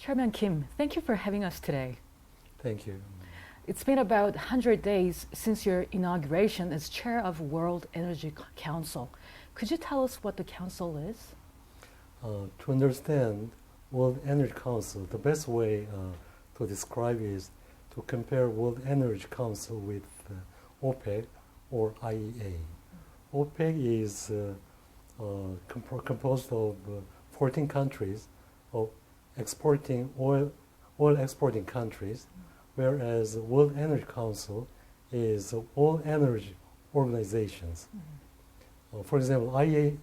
Chairman Kim, thank you for having us today. Thank you. It's been about 100 days since your inauguration as chair of World Energy Council. Could you tell us what the council is? To understand World Energy Council, the best way to describe is to compare World Energy Council with OPEC or IEA. OPEC is composed of 14 countries of oil exporting countries, whereas World Energy Council is all energy organizations. For example, IEA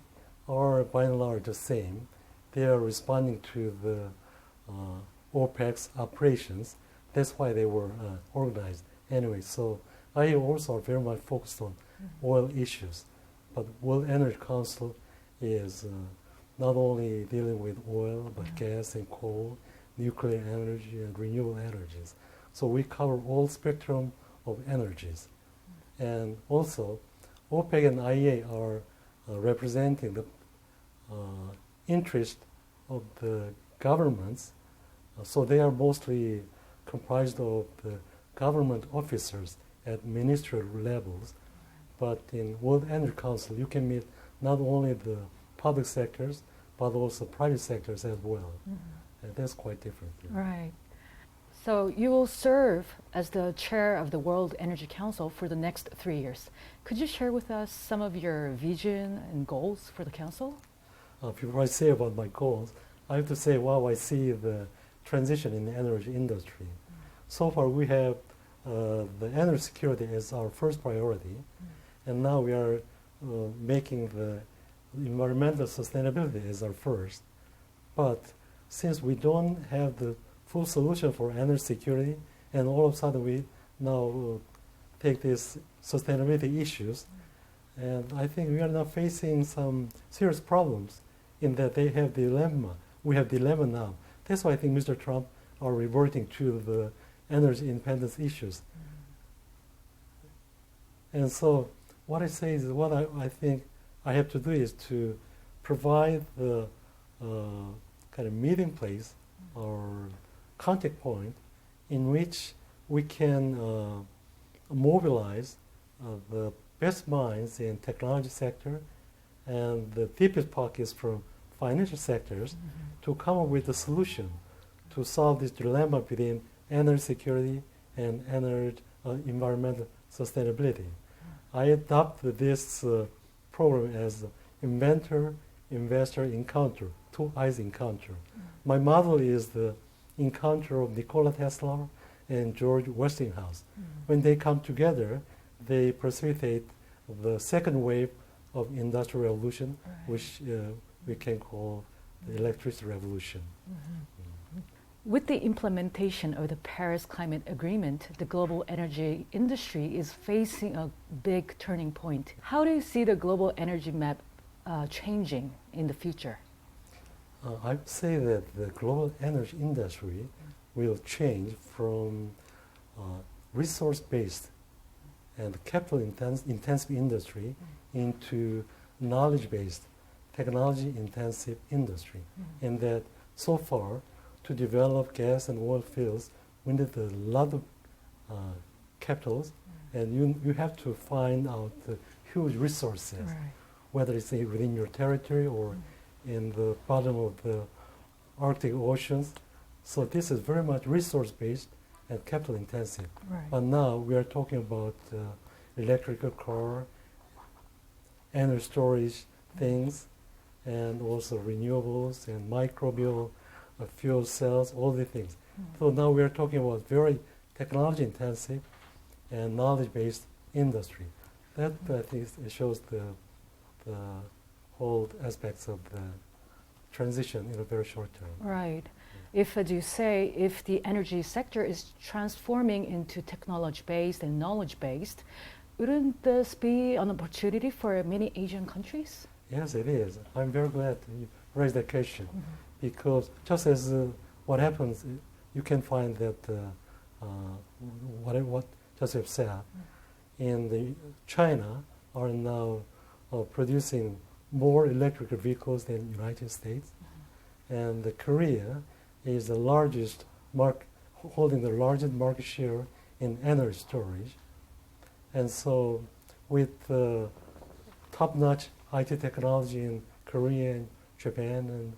are by and large the same. They are responding to the OPEC's operations. That's why they were organized anyway. So IEA also are very much focused on oil issues. But World Energy Council is not only dealing with oil, but gas and coal, nuclear energy, and renewable energies. So we cover all spectrum of energies. And also, OPEC and IEA are representing the interest of the governments. So they are mostly comprised of the government officers at ministerial levels. But in World Energy Council, you can meet not only the public sectors, but also private sectors as well. And that's quite different. Right. So you will serve as the chair of the World Energy Council for the next 3 years. Could you share with us some of your vision and goals for the council? Before I say about my goals, I have to say, wow, I see the transition in the energy industry. So far, we have the energy security as our first priority, and now we are making the environmental sustainability as our first. But since we don't have the full solution for energy security, and all of a sudden we now take these sustainability issues, and I think we are now facing some serious problems in that they have dilemma. We have dilemma now. That's why I think Mr. Trump are reverting to the energy independence issues. And so what I say is, what I think I have to do is to provide the kind of meeting place or contact point in which we can mobilize the best minds in technology sector and the deepest pockets from financial sectors to come up with a solution to solve this dilemma between energy security and energy environmental sustainability. I adopted this program as inventor, investor, encounter, two eyes encounter. My model is the encounter of Nikola Tesla and George Westinghouse. When they come together, they precipitate the second wave of industrial revolution, which we can call the electricity revolution. With the implementation of the Paris Climate Agreement, the global energy industry is facing a big turning point. How do you see the global energy map changing in the future? I'd say that the global energy industry will change from resource-based and capital-intensive industry into knowledge-based, technology-intensive industry. And that so far, to develop gas and oil fields, we need a lot of capitals, and you have to find out the huge resources, whether it's within your territory or in the bottom of the Arctic oceans. So this is very much resource-based and capital-intensive. But now we are talking about electrical car, energy storage things, and also renewables and microbial fuel cells, all the things. So now we are talking about very technology-intensive and knowledge-based industry. That I think it shows the whole aspects of the transition in a very short term. Right. If, as you say, if the energy sector is transforming into technology-based and knowledge-based, wouldn't this be an opportunity for many Asian countries? Yes, it is. I'm very glad you raised that question, because just as what happens, you can find that what Joseph said, in China are now producing more electric vehicles than the United States, and Korea is the largest holding the largest market share in energy storage. And so with top-notch IT technology in Korea, and Japan, and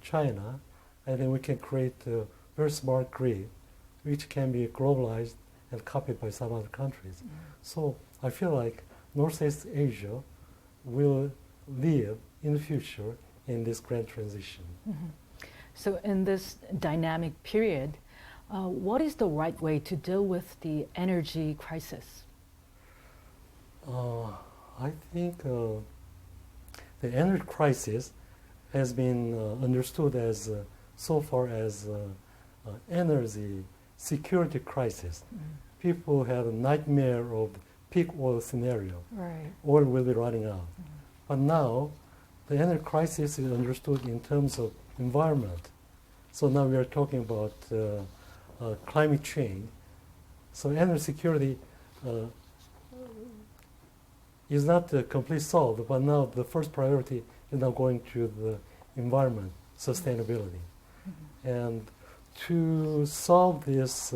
China, I think we can create a very smart grid which can be globalized and copied by some other countries. So I feel like Northeast Asia will live in the future in this grand transition. So in this dynamic period, what is the right way to deal with the energy crisis? I think the energy crisis has been understood as so far as energy security crisis. People have a nightmare of peak oil scenario. Right. Oil will be running out. But now the energy crisis is understood in terms of environment. So now we are talking about climate change. So energy security is not completely solved, but now the first priority is now going to the environment, sustainability. And to solve these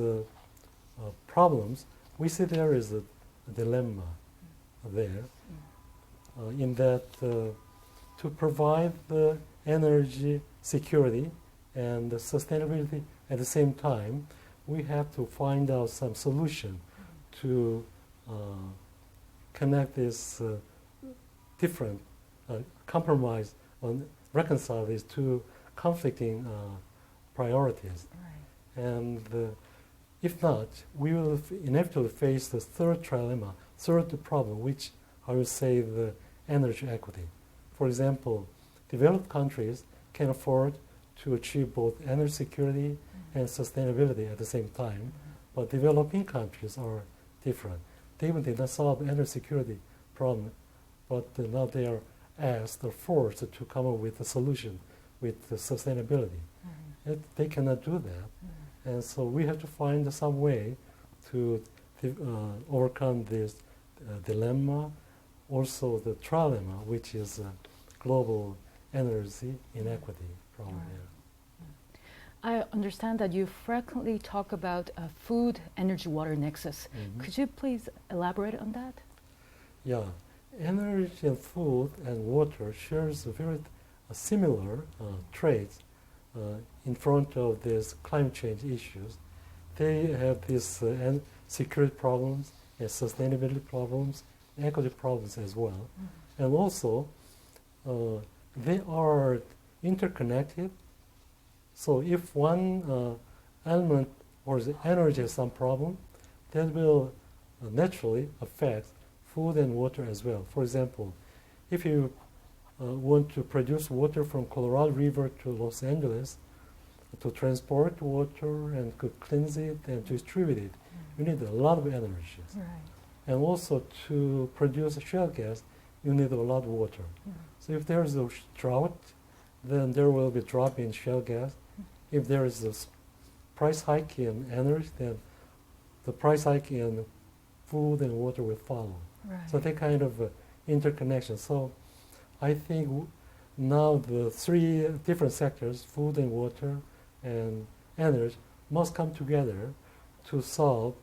problems, we see there is a dilemma there, in that to provide the energy security and the sustainability at the same time, we have to find out some solution to connect this different compromise and reconcile these two conflicting priorities. Right. And if not, we will inevitably face the third trilemma, third problem, which I would say the energy equity. For example, developed countries can afford to achieve both energy security and sustainability at the same time, but developing countries are different. They even did not solve the energy security problem, but now they are asked or forced to come up with a solution with the sustainability. They cannot do that. And so we have to find some way to overcome this dilemma, also the trilemma, which is global energy inequity problem. I understand that you frequently talk about a food, energy, water nexus. Could you please elaborate on that? Yeah, energy and food and water shares a very similar traits in front of these climate change issues. They have these security problems and sustainability problems, equity problems as well. And also, they are interconnected. So if one element or the energy has some problem, that will naturally affect food and water as well. For example, if you want to produce water from Colorado River to Los Angeles, to transport water and to cleanse it and to distribute it, you need a lot of energy. Right. And also to produce shale gas, you need a lot of water. So if there is a drought, then there will be a drop in shale gas. If there is a price hike in energy, then the price hike in food and water will follow. Right. So they kind of interconnection. So I think now the three different sectors, food and water and energy, must come together to solve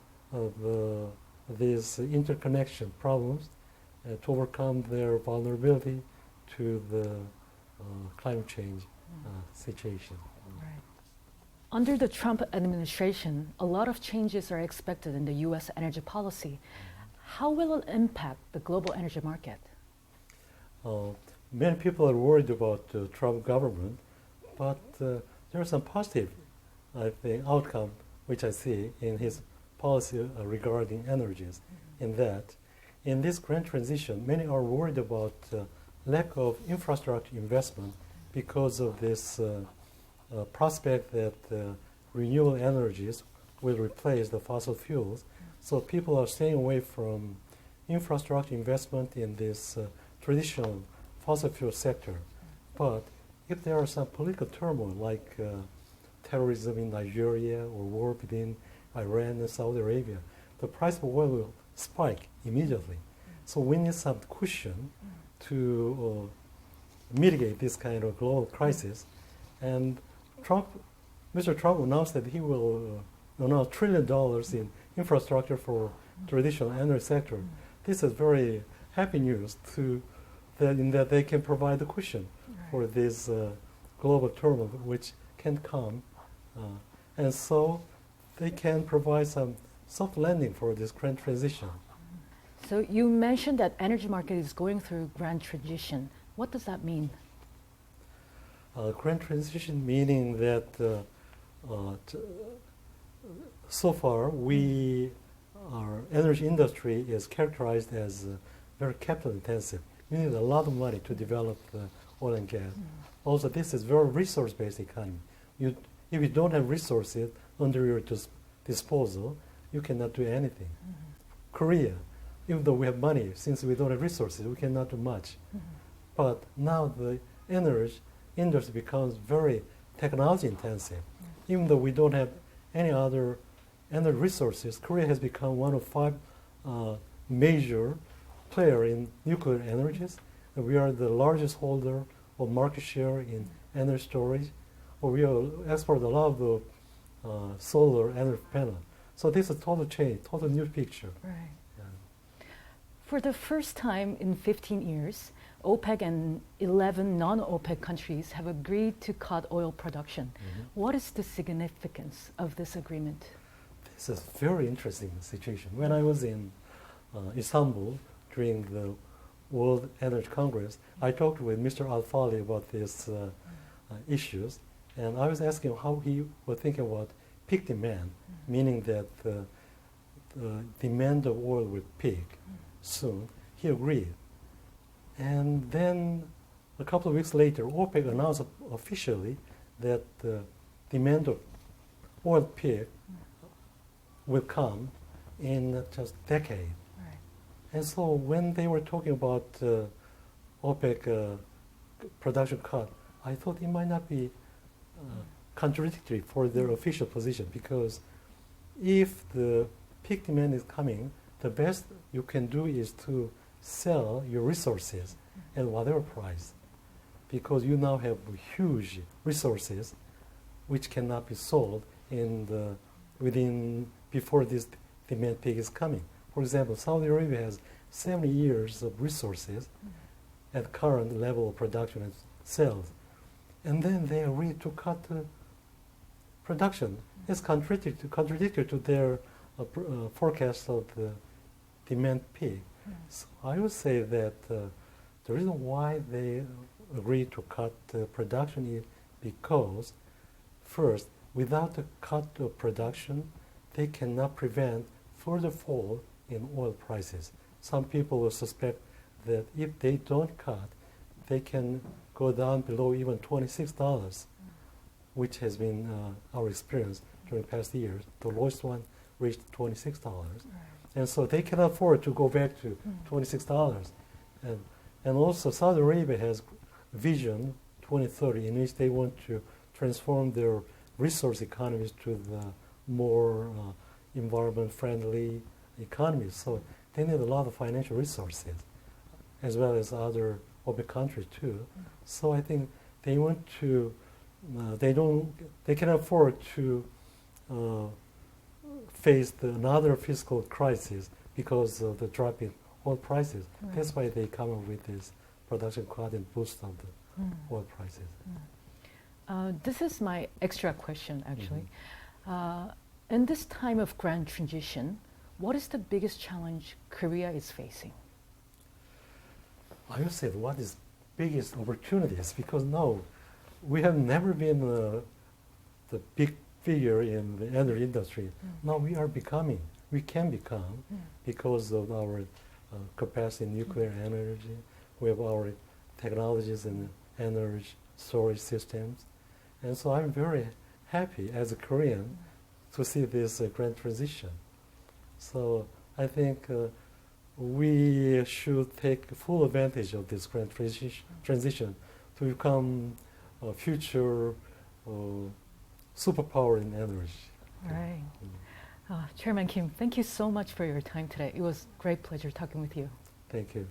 these interconnection problems to overcome their vulnerability to the climate change situation. Right. Under the Trump administration, a lot of changes are expected in the U.S. energy policy. How will it impact the global energy market? Many people are worried about the Trump government, but there are some positive, I think, outcome which I see in his policy regarding energies. In that, in this grand transition, many are worried about lack of infrastructure investment because of this prospect that renewable energies will replace the fossil fuels. So people are staying away from infrastructure investment in this traditional fossil fuel sector. But if there are some political turmoil like terrorism in Nigeria or war between Iran and Saudi Arabia, the price of oil will spike immediately. So we need some cushion to mitigate this kind of global crisis. And Trump Mr. Trump announced that he will announce $1 trillion in infrastructure for traditional energy sector. This is very happy news to that in that they can provide the cushion for this global turmoil which can come, and so they can provide some soft landing for this grand transition. So you mentioned that energy market is going through grand transition. What does that mean? Grand transition meaning that so far our energy industry is characterized as very capital intensive. You need a lot of money to develop oil and gas. Also, this is very resource-based economy. If you don't have resources under your disposal, you cannot do anything. Korea, even though we have money, since we don't have resources, we cannot do much. But now the energy industry becomes very technology intensive. Even though we don't have any other energy resources, Korea has become one of 5 major player in nuclear energies. And we are the largest holder of market share in energy storage. Or we export a lot of the solar energy panel. So this is a total change, total new picture. Right. Yeah. For the first time in 15 years, OPEC and 11 non-OPEC countries have agreed to cut oil production. What is the significance of this agreement? This is a very interesting situation. When I was in Istanbul during the World Energy Congress, I talked with Mr. Al-Fali about these issues, and I was asking him how he was thinking about peak demand, meaning that the demand of oil will peak soon. He agreed. And then a couple of weeks later, OPEC announced officially that the demand of oil peak will come in just a decade. Right. And so when they were talking about OPEC production cut, I thought it might not be contradictory for their official position, because if the peak demand is coming, the best you can do is to sell your resources at whatever price, because you now have huge resources which cannot be sold before this demand peak is coming. For example, Saudi Arabia has 70 years of resources at current level of production and sales, and then they agreed to cut the production. It's contradictory to their forecast of the demand peak. So I would say that the reason why they agreed to cut the production is because, first, without the cut of production, they cannot prevent further fall in oil prices. Some people will suspect that if they don't cut, they can go down below even $26, which has been our experience during past years. The lowest one reached $26. And so they cannot afford to go back to $26. And also Saudi Arabia has Vision 2030, in which they want to transform their resource economies to the more environment-friendly economies. So they need a lot of financial resources, as well as other OPEC countries too. So I think they want to, they cannot afford to face another fiscal crisis because of the drop in oil prices. Right. That's why they come up with this production cut and boost of the oil prices. This is my extra question, actually. In this time of grand transition, what is the biggest challenge Korea is facing? I would say what is biggest opportunities, because now we have never been the big figure in the energy industry. Now we can become, because of our capacity in nuclear energy. We have our technologies in energy storage systems. And so I'm very happy as a Korean to see this grand transition. So I think we should take full advantage of this grand transition to become a future superpower in energy. Right. Chairman Kim, thank you so much for your time today. It was a great pleasure talking with you. Thank you.